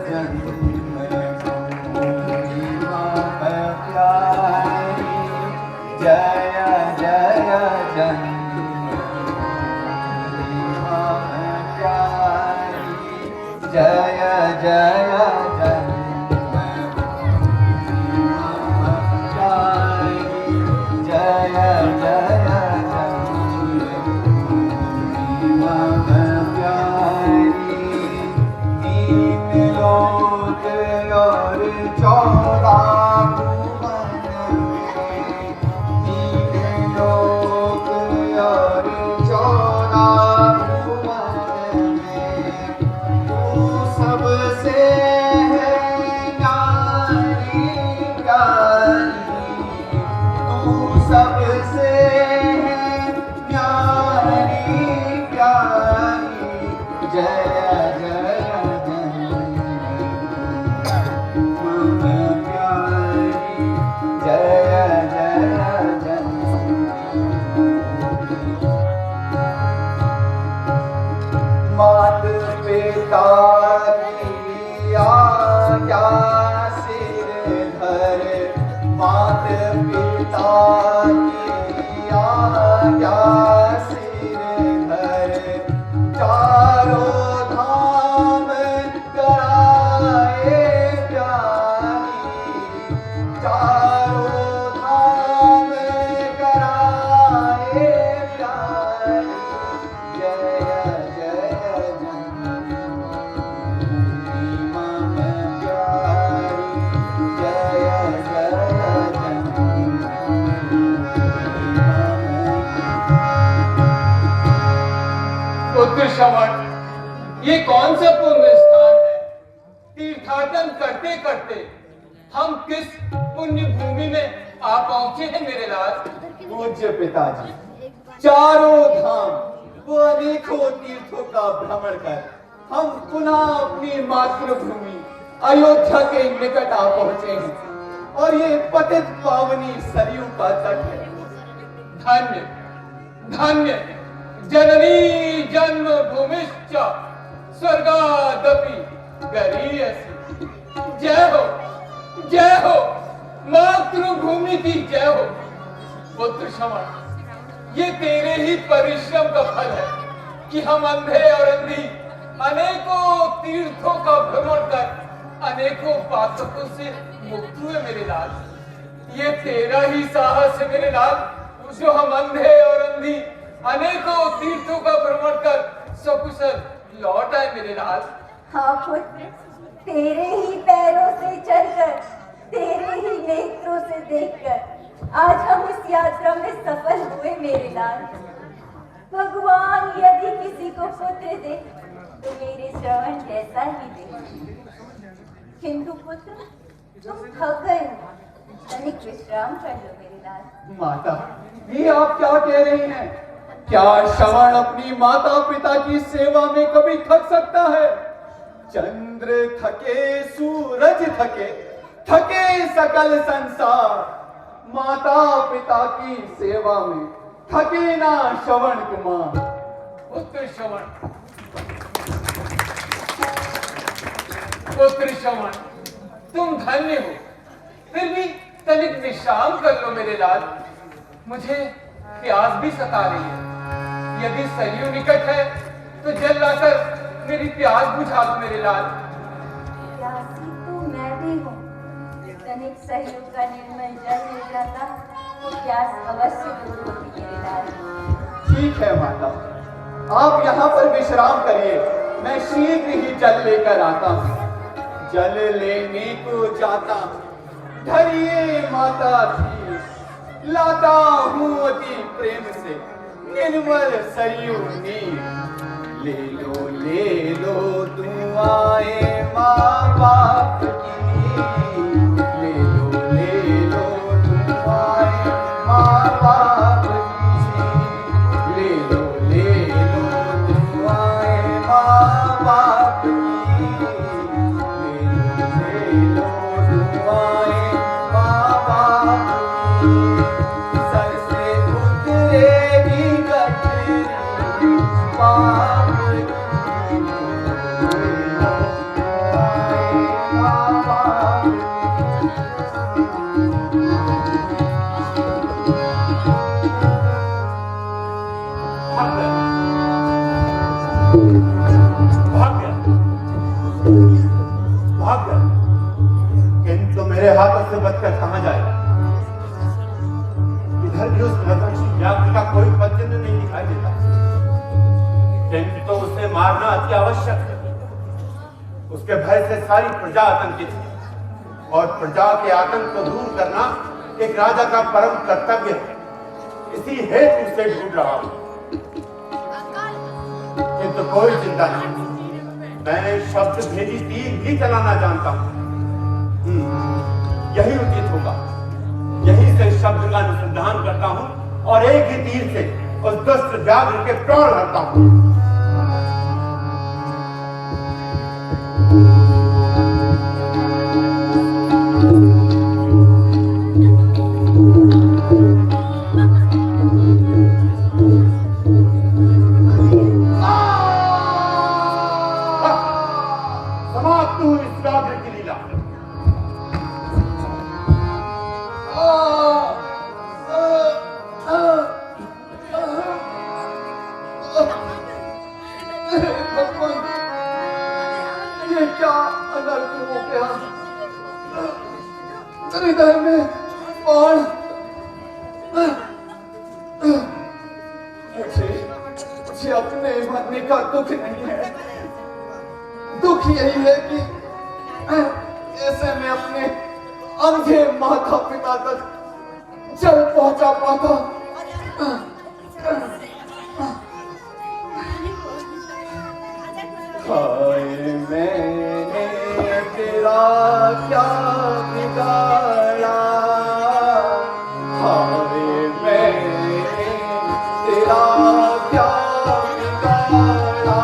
जन्मभूमि मम प्यारी, जय जय जन्मभूमि मम प्यारी, जय जय जन्मभूमि मम प्यारी, जय जय जन्मभूमि मम प्यारी। तीन लोक और 14 भुवन में, तीन लोक और 14 भुवन में, तू सबसे है न्यारी प्यारी, तू सबसे है न्यारी प्यारी, जय जय जन्मभूमि मम प्यारी, जय जय जन्मभूमि। मात पिता की आज्ञा सिर धर, मात पिता की आज्ञा सिर धर, चारों धाम कराए प्यारी, चारों धाम कराए प्यारी, जय जय जन्मभूमि मम प्यारी, जय जय जन्मभूमि मम। पुत्र श्रवण, ये कौन सा पुण्य स्थान है? तीर्थाटन करते करते हम किस पुण्य भूमि में आ पहुंचे हैं मेरे लाल? पूज्य पिताजी, चारों धाम व अनेकों तीर्थों का भ्रमण कर हम पुनः अपनी मातृभूमि अयोध्या के निकट आ पहुंचे हैं, और ये पतित पावनी सरयू का तट है। धन्य धन्य जननी जन्मभूमिश्च स्वर्गादपि गरीयसी। जय हो मातृभूमि की जय हो। पुत्र श्रवण, ये तेरे ही परिश्रम का फल है कि हम अंधे और अंधी अनेकों तीर्थों का भ्रमण कर अनेकों पातकों से मुक्त हुए मेरे लाल। ये तेरा ही साहस है मेरे लाल, जो हम अंधे और अंधी अनेकों तीर्थों का भ्रमण कर सकुशल लौट आए मेरे लाल। हाँ पुत्र, तेरे ही पैरों से चलकर, तेरे ही नेत्रों से देखकर आज हम इस यात्रा में सफल हुए मेरे लाल। भगवान यदि किसी को पुत्र दे तो मेरे श्रवण जैसा ही दे। किंतु पुत्र, तुम थक गए हो, तनिक विश्राम कर लो मेरे लाल। माता, ये आप क्या कह रही हैं? क्या श्रवण अपनी माता पिता की सेवा में कभी थक सकता है? चंद्र थके, सूरज थके, थके सकल संसार, माता पिता की सेवा में थके ना श्रवण कुमार। पुत्र श्रवण, पुत्र श्रवण, तुम धन्य हो, फिर भी तनिक विश्राम कर लो मेरे लाल। मुझे प्यास भी सता रही है। यदि सरयू निकट है तो जल लाकर मेरी प्यास बुझा दो मेरे लाल। प्यासी तो मैं भी हूँ। तनिक सहयोग का निर्मल जल मिल जाता तो प्यास अवश्य दूर होती मेरे लाल। ठीक है माता, आप यहाँ पर विश्राम करिए, मैं शीघ्र ही जल लेकर आता हूँ। जल लेने को जाता हूँ, धरिए माता जी, लाता हूँ अति प्रेम से निर्मल सरयू नीर। ले लो दुआएं माँ बाप की, ले लो दुआएं माँ बाप की, ले लो दुआएं माँ बाप की, ले लो दुआएं माँ बाप की। सर से उतरेगी कठिन पाप की, ले लो दुआएं से बचकर कहां जाएगा? इधर भी उस नरभक्षी व्याघ्र का कोई पदचिन्ह नहीं दिखाई देता, किंतु तो उसे मारना अति आवश्यक है। उसके भय से सारी प्रजा आतंकित है और प्रजा के आतंक को दूर करना एक राजा का परम कर्तव्य है। इसी हेतु उसे ढूंढ रहा हूं, किंतु कोई चिंता नहीं, मैं शब्द भेदी तीर भी चलाना जानता हूं। यही उचित होगा, यही से शब्द का अनुसंधान करता हूं और एक ही तीर से उस दुष्ट व्याघ्र के प्राण हरता हूं। समाप्त हुई इस व्याघ्र की लीला। भगवान, ये क्या अनर्थ हो गया? हृदय में बाण। मुझे अपने मरने का दुख नहीं है, दुख यही है कि ऐसे मैं अपने अंधे माता पिता तक जल पहुंचा पाता। हाय मैंने तेरा क्या बिगाड़ा, हाय मैंने तेरा क्या बिगाड़ा,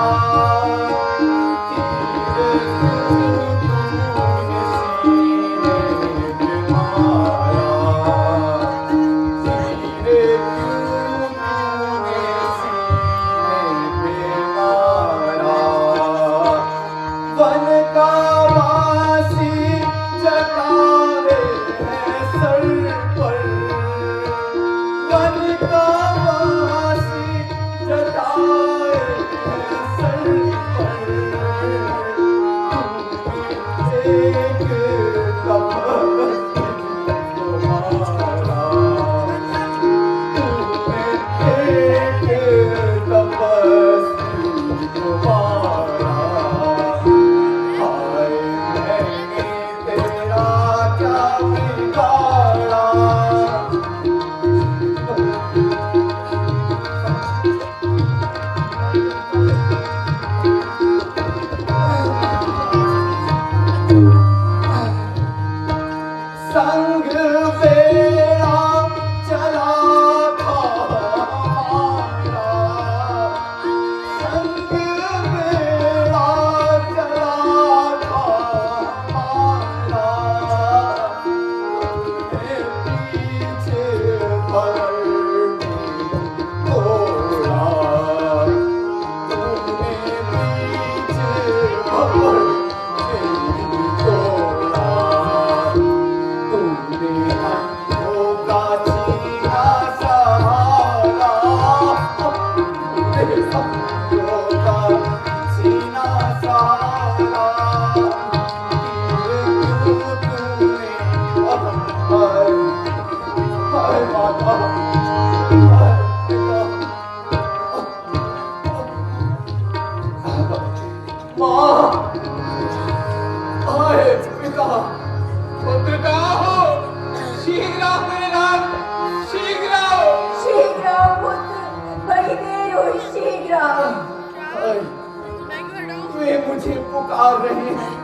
वे मुझे पुकार रहे हैं,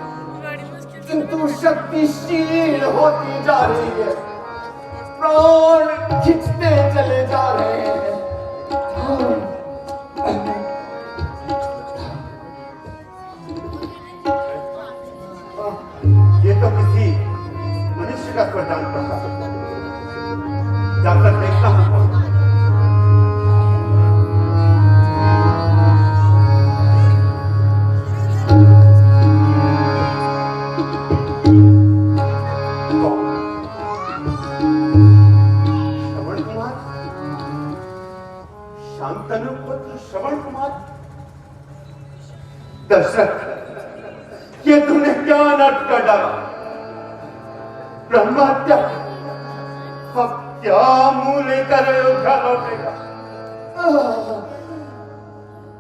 किंतु शक्तिशील होती जा रही है, प्राण खिंचते चले जा रहे हैं। ये तो किसी मनुष्य का वरदान पड़ता है, जाकर देखता हूं। शांतनु पुत्र श्रवण कुमार, दशरथ, ये तूने क्या अनर्थ कर डाला? ब्रह्महत्या, अब क्या मुंह लेकर अयोध्या लौटेगा?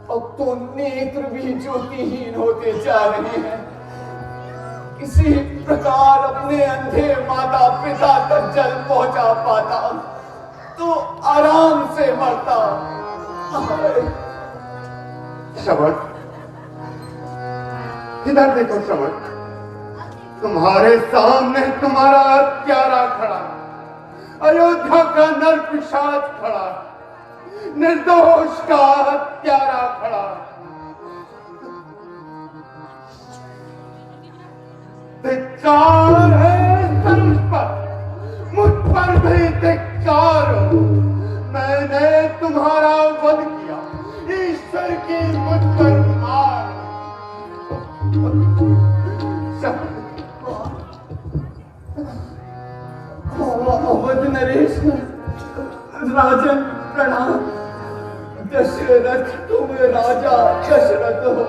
अब तो नेत्र भी ज्योतिहीन होते जा रहे हैं। किसी प्रकार अपने अंधे माता पिता तक जल पहुंचा पाता तो आराम से मरता। श्रवण, इधर देखो श्रवण, तुम्हारे सामने तुम्हारा हत्यारा खड़ा, अयोध्या का नर पिशाच खड़ा, निर्दोष का हत्यारा खड़ा। धिक्कार है तुम पर, मुझ पर भी धिक्कार हो। मैंने तुम्हारा वध किया, ईश्वर की मुझ पर मार। अवध नरेश, राजन प्रणाम। दशरथ, तुम राजा दशरथ हो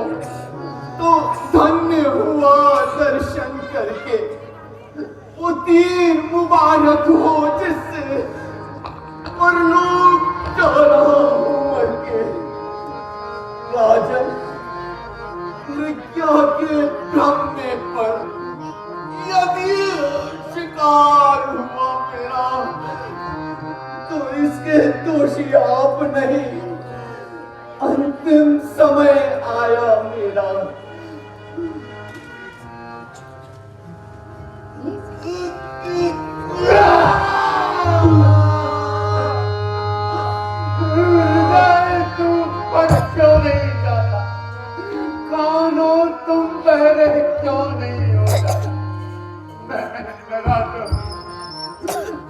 तो धन्य हुआ दर्शन करके। वो तीर मुबारक हो जिससे परलोक जा रहा हूं मर के। राजन, मृग्या के भ्रम में पड़ यदि शिकार हुआ मेरा तो इसके दोषी आप नहीं, अंतिम समय आया मेरा। तू पर क्यों नहीं जाता? कानों तुम बहरे क्यों नहीं होता? मैं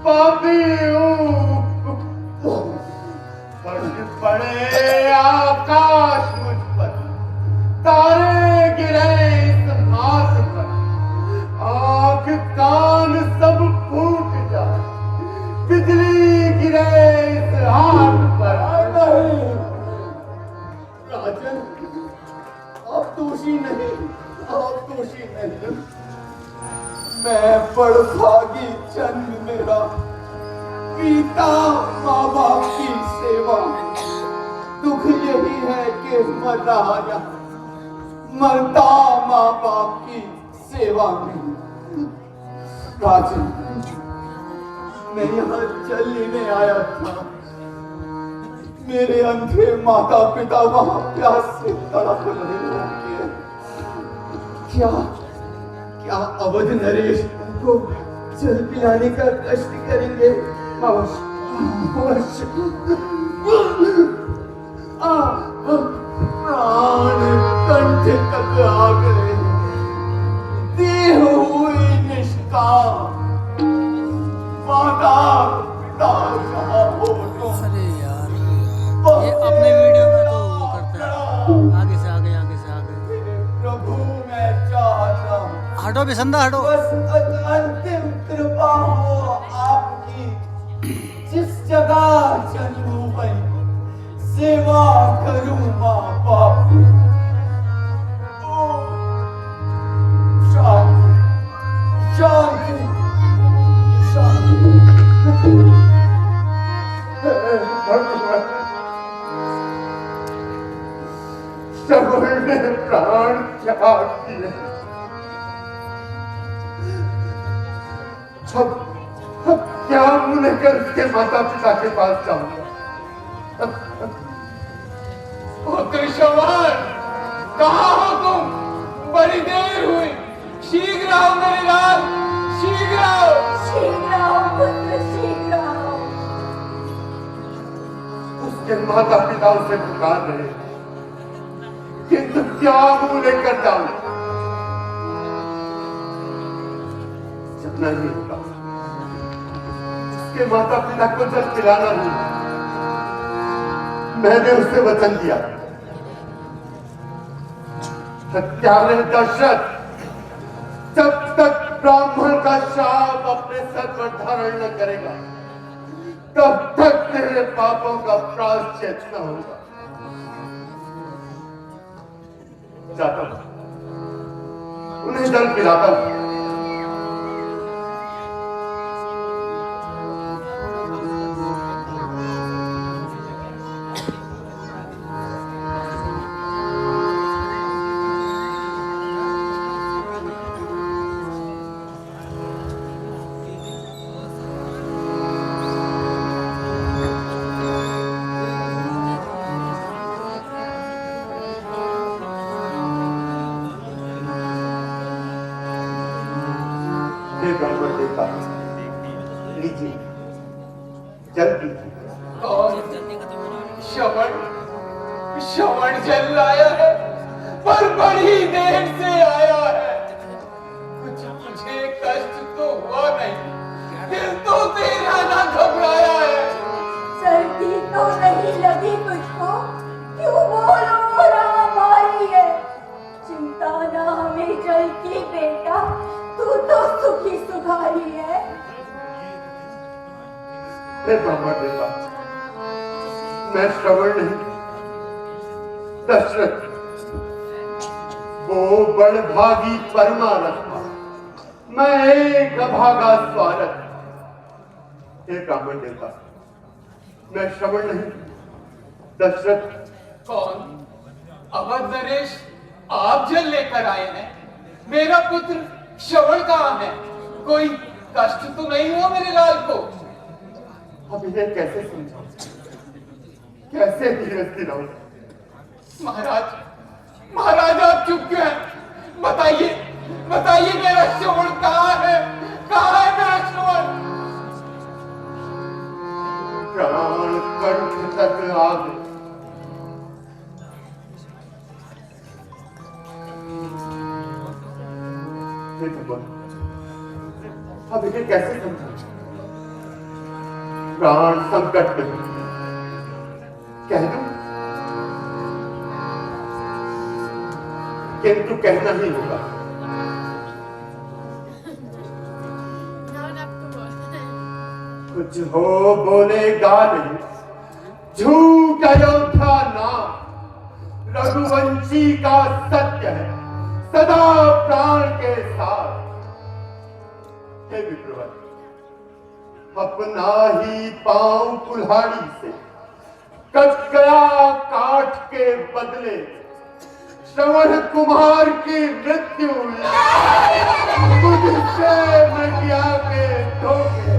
पापी हूँ। पड़े आकाश मुझ पर, तारे गिरे इस हाथ पर, आँख कान सब फूट जाए, बिजली गिरे इस हाथ पर। नहीं राजन, आप दोषी नहीं, आप दोषी नहीं। मैं बड़भागी चंद मेरा पिता माँ बाप की सेवा। दुख यही है कि मर रहा यहाँ, मरता माँ बाप की सेवा में। राजन, मैं यहाँ जल लेने आया था। मेरे अंधे माता पिता वहां प्यास से तड़प रहे होंगे। क्या क्या अवध नरेश उनको जल पिलाने का कष्ट करेंगे? अवश्य अवश्य। प्राण कंठ तक आ गए, देह हुई निष्काम। माता पिता कहाँ हो तुम? अरे यार, ये अपने वीडियो में तो वो करता है, आगे से आगे, आगे से आगे। प्रभु मैं चाहता हूँ हटो बिसंदा हटो। बस अंतिम कृपा हो आपकी। जिस जगह जन्मू बनी सेवा करूं माँ बाप की। ओ शांति शांति शांति। सबने प्राण त्याग दिए। अब क्या मुंह लेकर उसके माता पिता के पास जाऊंगा? पुत्र श्रवण, कहाँ हो तुम? बड़ी देर हुई, शीघ्र आओ मेरे लाल, शीघ्र आओ। शीघ्र आओ पुत्र, शीघ्र आओ। उसके माता पिता उसे पुकार रहे, किंतु क्या मुंह लेकर जाऊं? जाना नहीं होगा। उसके माता पिता को जल पिलाना नहीं। मैंने उसे वचन दिया, हत्यारे दशरथ जब तक ब्राह्मण का शाप अपने सर पर धारण न करेगा तब तक तेरे पापों का प्रायश्चित न होगा। जाता हूं, उन्हें जल पिलाता हूं। होता है। लीजिए, जल पीजिए। और श्रवण जल लाया है, पर बड़ी देर से आया है। कुछ मुझे कष्ट तो हुआ नहीं, दिल तो तेरा ना घबराया है। सर्दी तो नहीं लगी तुझको, क्यों बोलो हमारी है। चिंता ना हमें जल की बेटा, तू तो सुखी सुखारी है। हे ब्रह्मा देवा, मैं श्रवण नहीं, दशरथ वो बड़भागी परमात्मा, मैं एक अभागा स्वारथ। हे ब्राह्मण देवता, मैं श्रवण नहीं, दशरथ। कौन? अवध नरेश, आप जल लेकर आए हैं। मेरा पुत्र श्रवण कहाँ है? कोई कष्ट तो नहीं हुआ मेरे लाल को? अब इन्हें कैसे समझाऊं, कैसे धीरज दिलाऊं? महाराज आप चुप क्यों हैं? बताइए मेरा श्रवण कहाँ है? कहाँ है मेरा श्रवण? प्राण कंठ तक आ गए। अब इन्हें कैसे समझाऊं? प्राण संकट में, कह दूं, किंतु कहना ही होगा। कुछ हो बोलेगा नहीं, झूठ अयोध्या नाम रघुवंशी का सत्य है, सदा प्राण के साथ। हे विप्रवर, अपना ही पांव कुल्हाड़ी से कट गया काठ के बदले, श्रवण कुमार की मृत्यु मुझसे मटिया के धोखे।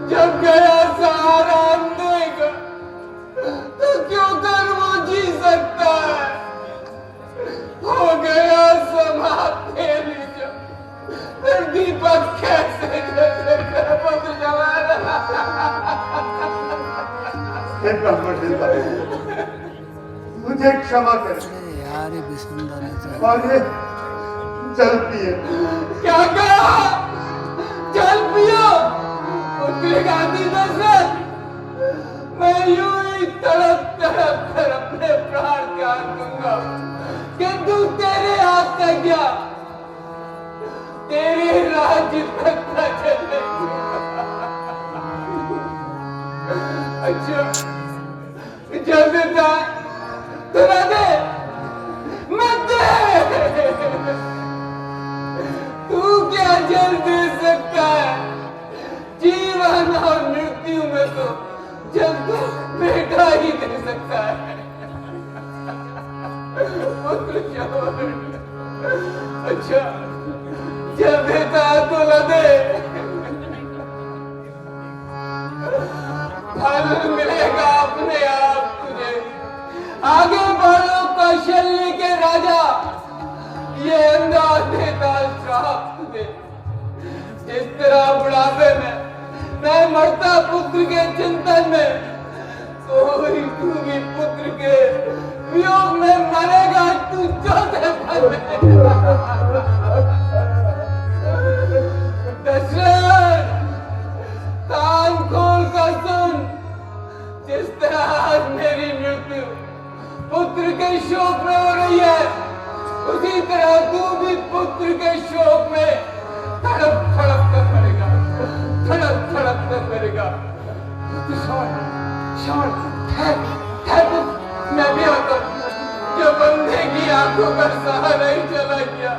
जब गया सहारा अंधे का, तो क्यों कर वो जी सकता है? हो गया समाप्त खेली जो, फिर दीपक कैसे जलेगा? मुझे क्षमा कर यार, ये बिस्मिल्लाह ने और ये जल पिए। क्या कहा? जल पियो? पुत्र गांधी दशरथ, मैं यूं ही तड़प तड़प कर अपने प्राण त्याग दूंगा, किंतु तेरे हाथ से क्या, तेरे राज्य तक न चलेगा। अच्छा, जल देता है तो न दे, मत दे। तू क्या जल दे सकता है? जीवन और मृत्यु में तो जल तो बेटा ही दे सकता है। पुत्र श्रवण, अच्छा जल देता है तो न दे, फल मिलेगा अपने आप तुझे। आगे बढ़ो कौशल्य के राजा, ये अंधा देता श्राप तुझे। जिस तरह बुढ़ापे में मैं मरता पुत्र के चिंतन में, कोई तू भी पुत्र के वियोग में मरेगा। तू चौथे पल में दशरथ, कान खोल कर सुन। जिस तरह आज मेरी मृत्यु पुत्र के शोक में हो रही है, उसी तरह तू भी पुत्र के शोक में तड़प तड़प कर मरेगा, तड़प तड़प कर मरेगा। श्रवण ठहर पुत्र, मैं भी आता हूँ। जब बंदे की आंखों का सहारा ही चला गया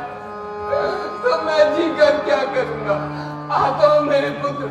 तो मैं जी कर क्या करूंगा। आता हूँ मेरे पुत्र।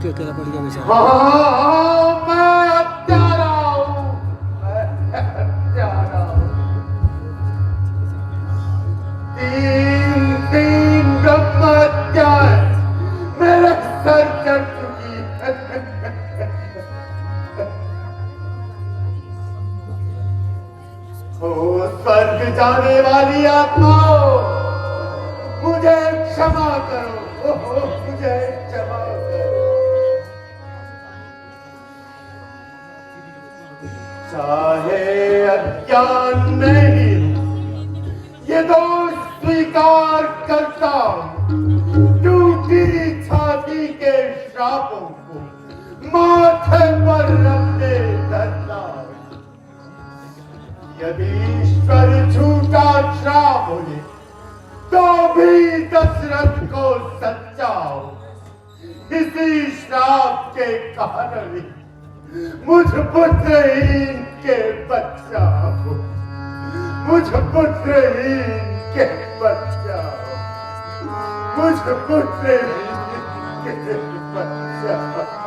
अकेला पड़ गया बेचारा। मैं हत्यारा हूँ, मैं हत्यारा हूँ। तीन ब्रह्म हत्याएं मेरे सर चढ़ चुकी है। ओ स्वर्ग जाने वाली आत्माओं, मुझे क्षमा करो, मुझे क्षमा करो। चाहे अज्ञान नहीं, ये दोष स्वीकार करता हूं। टूटी छाती के श्रापों को माथे पर रखते धरता हूं। यदि ईश्वर झूठा श्राप बोले तो भी दशरथ को सच्चा हो। इसी श्राप के कारण मुझ पुत्रहीन के बच्चा हो, मुझ पुत्रहीन के बच्चा हो, मुझ पुत्रहीन के बच्चा हो।